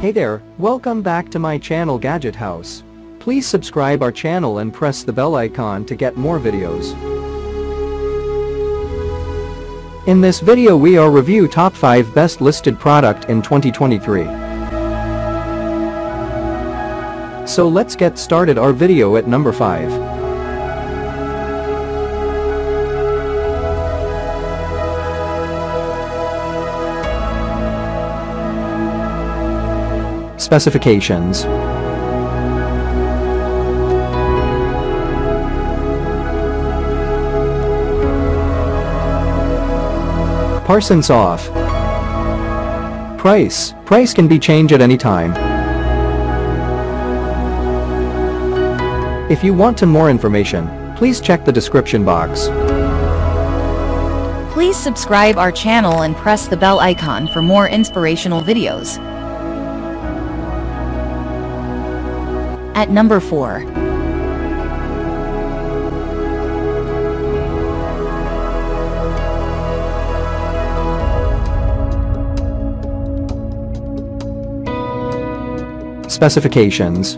Hey there, welcome back to my channel Gadget House. Please subscribe our channel and press the bell icon to get more videos. In this video we are review top 5 best listed product in 2023. So let's get started our video at number 5. Specifications. Parsons off. Price can be changed at any time. If you want more information, please check the description box. Please subscribe our channel and press the bell icon for more inspirational videos. At number 4. Specifications.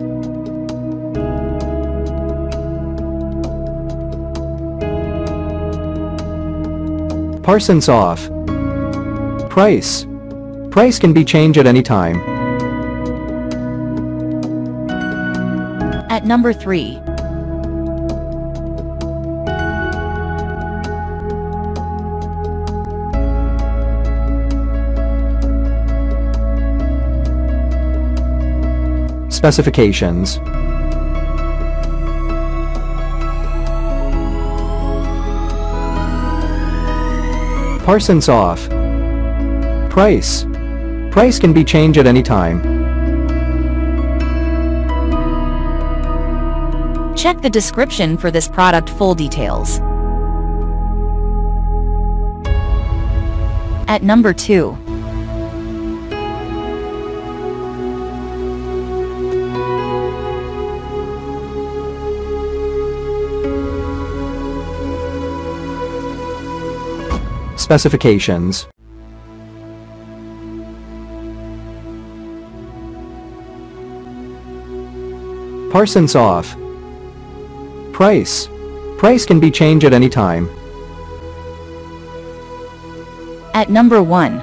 Parsons off. Price can be changed at any time. At number 3. Specifications. Parsons off. Price can be changed at any time. Check the description for this product full details. At number 2. Specifications. Parsons off. Price can be changed at any time. At number 1.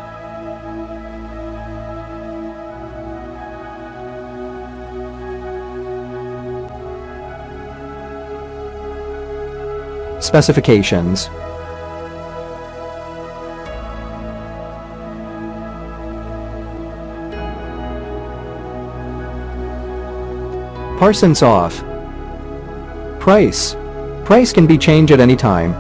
Specifications. Parsons off. Price can be changed at any time.